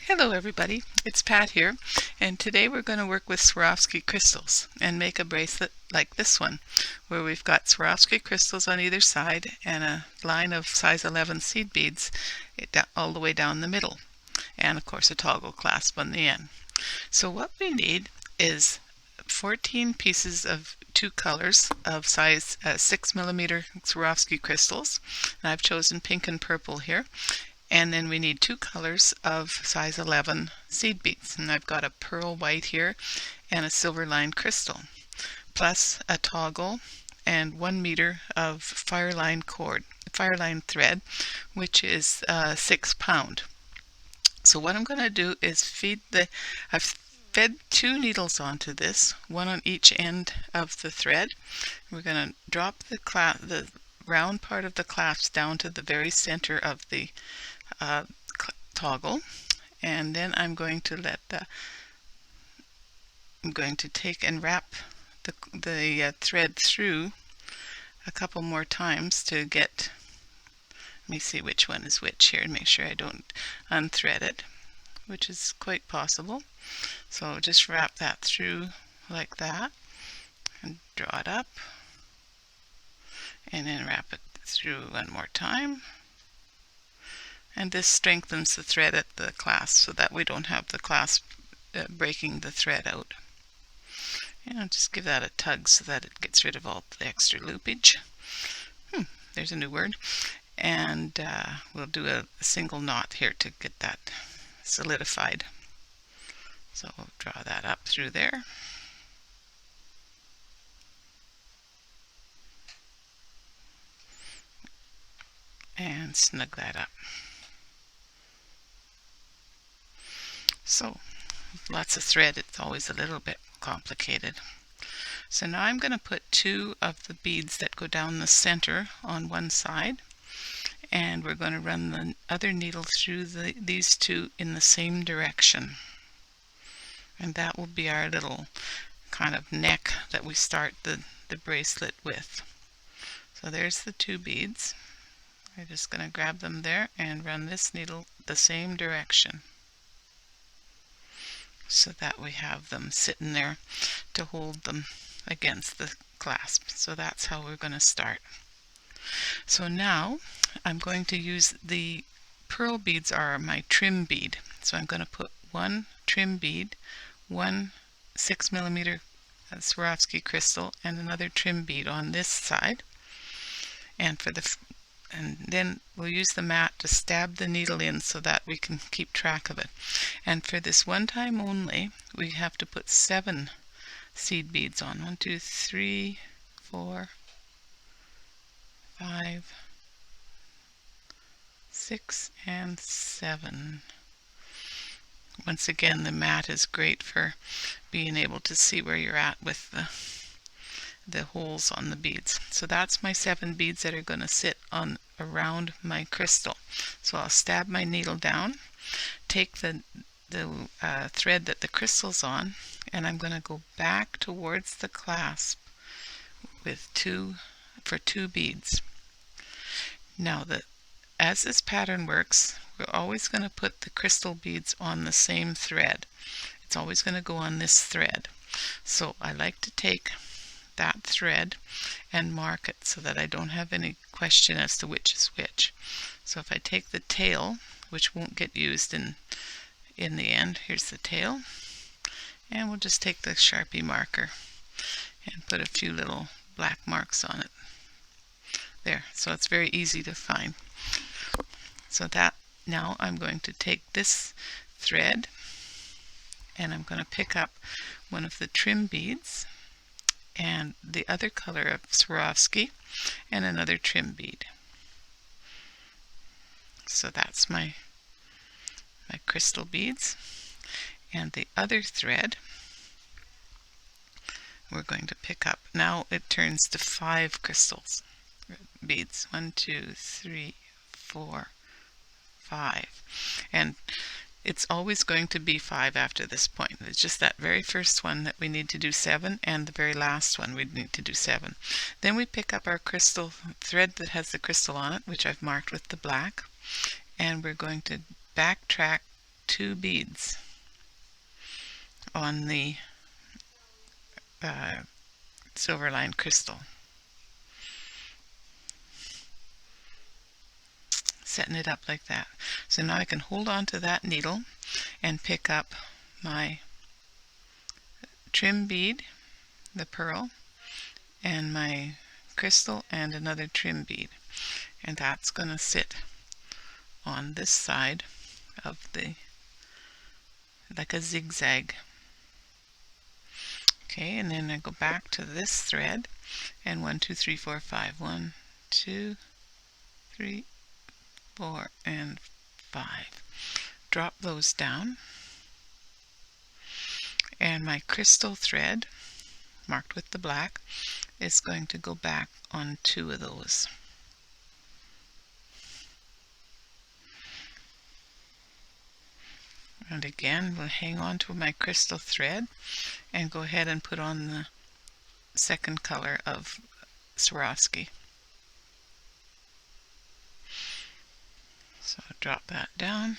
Hello everybody, it's Pat here, and today we're going to work with Swarovski crystals and make a bracelet like this one, where we've got Swarovski crystals on either side and a line of size 11 seed beads all the way down the middle, and of course a toggle clasp on the end. So what we need is 14 pieces of two colors of size 6mm Swarovski crystals, and I've chosen pink and purple here. And then we need two colors of size 11 seed beads. And I've got a pearl white here and a silver lined crystal, plus a toggle and 1 meter of fireline thread, which is 6 pound. So what I'm going to do is I've fed two needles onto this, one on each end of the thread. We're going to drop the round part of the clasp down to the very center of the toggle, and then I'm going to take and wrap the thread through a couple more times to get, let me see which one is which here and make sure I don't unthread it, which is quite possible. So just wrap that through like that and draw it up, and then wrap it through one more time. And this strengthens the thread at the clasp so that we don't have the clasp breaking the thread out. And I'll just give that a tug so that it gets rid of all the extra loopage. There's a new word. And we'll do a single knot here to get that solidified. So we'll draw that up through there. And snug that up. So, lots of thread, it's always a little bit complicated. So now I'm going to put two of the beads that go down the center on one side, and we're going to run the other needle through these two in the same direction. And that will be our little kind of neck that we start the bracelet with. So there's the two beads. We're just going to grab them there and run this needle the same direction, so that we have them sitting there to hold them against the clasp. So that's how we're going to start. So now I'm going to use the pearl beads are my trim bead. So I'm going to put one trim bead, one 6mm Swarovski crystal, and another trim bead on this side. And then we'll use the mat to stab the needle in so that we can keep track of it. And for this one time only, we have to put 7 seed beads on. 1, 2, 3, 4, 5, 6, and 7. Once again, the mat is great for being able to see where you're at with the holes on the beads. So that's my 7 beads that are going to sit on around my crystal. So I'll stab my needle down, take the thread that the crystal's on, and I'm going to go back towards the clasp with two beads. Now as this pattern works, we're always going to put the crystal beads on the same thread. It's always going to go on this thread. So I like to take that thread and mark it so that I don't have any question as to which is which. So if I take the tail, which won't get used in the end, here's the tail, and we'll just take the Sharpie marker and put a few little black marks on it. There, so it's very easy to find. So that now I'm going to take this thread and I'm going to pick up one of the trim beads and the other color of Swarovski and another trim bead. So that's my crystal beads, and the other thread we're going to pick up. Now it turns to 5 crystals beads. 1, 2, 3, 4, 5, and it's always going to be 5 after this point. It's just that very first one that we need to do 7, and the very last one we need to do 7. Then we pick up our crystal thread that has the crystal on it, which I've marked with the black, and we're going to backtrack 2 beads on the silver lined crystal. Setting it up like that. So now I can hold on to that needle and pick up my trim bead, the pearl, and my crystal and another trim bead. And that's going to sit on this side of the, like a zigzag. Okay, and then I go back to this thread and 1, 2, 3, 4, 5. 1, 2, 3, 4, and 5. Drop those down, and my crystal thread marked with the black is going to go back on 2 of those. And again, we'll hang on to my crystal thread and go ahead and put on the second color of Swarovski. So drop that down,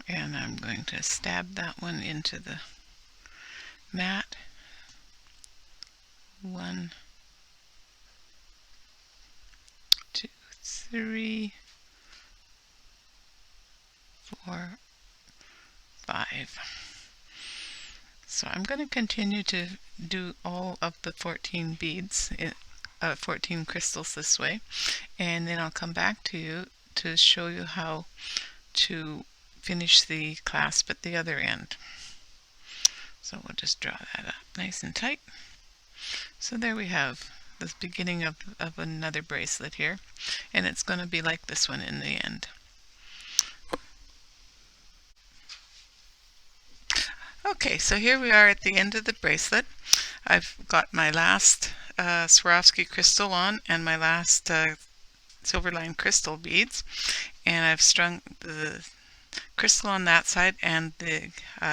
and I'm going to stab that one into the mat. 1, 2, 3, 4, 5. So I'm going to continue to do all of the 14 beads, 14 crystals this way, and then I'll come back to you to show you how to finish the clasp at the other end. So we'll just draw that up nice and tight. So there we have the beginning of another bracelet here, and it's going to be like this one in the end. Okay, so here we are at the end of the bracelet. I've got my last Swarovski crystal on and my last silver lined crystal beads, and I've strung the crystal on that side and the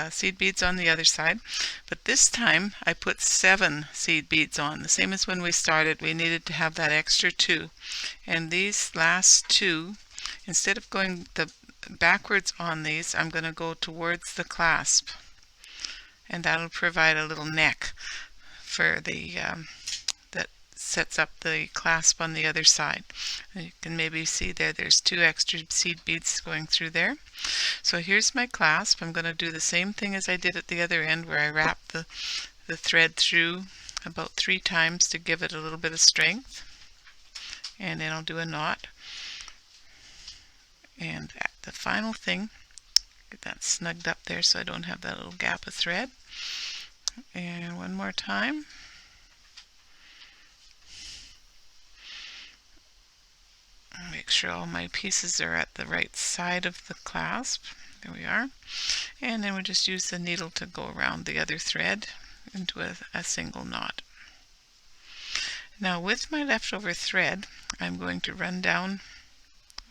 seed beads on the other side. But this time I put 7 seed beads on, the same as when we started. We needed to have that extra 2, and these last 2, instead of going backwards on these, I'm going to go towards the clasp, and that'll provide a little neck for the that sets up the clasp on the other side. And you can maybe see there's 2 extra seed beads going through there. So here's my clasp. I'm going to do the same thing as I did at the other end, where I wrap the thread through about 3 times to give it a little bit of strength, and then I'll do a knot. And at the final thing, get that snugged up there so I don't have that little gap of thread. And one more time. Make sure all my pieces are at the right side of the clasp. There we are. And then we just use the needle to go around the other thread into a single knot. Now with my leftover thread, I'm going to run down.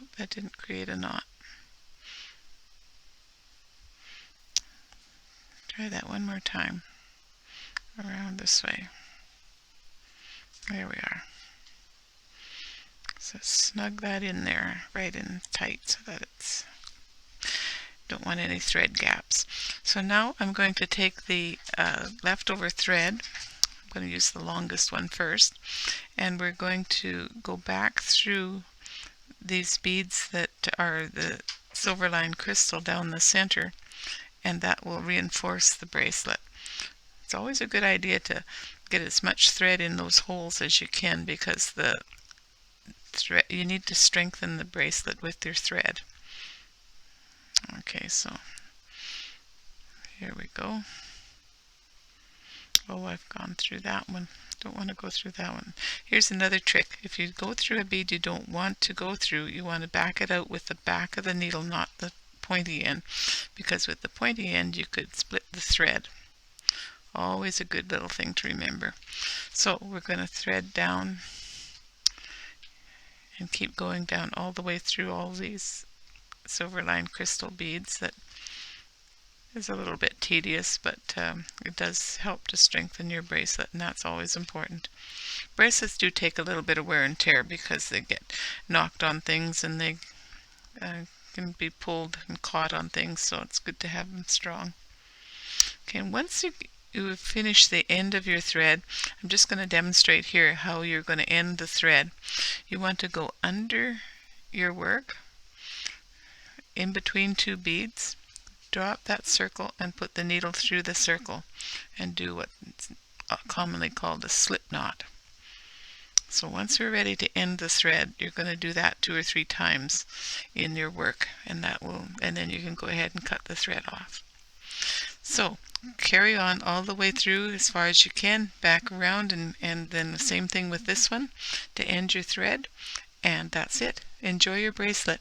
Oh, that didn't create a knot. Try that one more time. Around this way. There we are. So snug that in there, right in tight, so that it's, don't want any thread gaps. So now I'm going to take the leftover thread. I'm going to use the longest one first, and we're going to go back through these beads that are the silver lined crystal down the center, and that will reinforce the bracelet. It's always a good idea to get as much thread in those holes as you can, because the thread, you need to strengthen the bracelet with your thread. Okay, so here we go. Oh, I've gone through that one. Don't want to go through that one. Here's another trick. If you go through a bead you don't want to go through, you want to back it out with the back of the needle, not the pointy end, because with the pointy end you could split the thread. Always a good little thing to remember. So we're going to thread down and keep going down all the way through all these silver lined crystal beads. That is a little bit tedious, but it does help to strengthen your bracelet, and that's always important. Bracelets do take a little bit of wear and tear because they get knocked on things and they can be pulled and caught on things, so it's good to have them strong. Okay, and once you finish the end of your thread, I'm just going to demonstrate here how you're going to end the thread. You want to go under your work, in between two beads, drop that circle and put the needle through the circle and do what's commonly called a slip knot. So once you're ready to end the thread, you're going to do that 2 or 3 times in your work, and then you can go ahead and cut the thread off. So carry on all the way through as far as you can, back around, and then the same thing with this one to end your thread, and that's it. Enjoy your bracelet.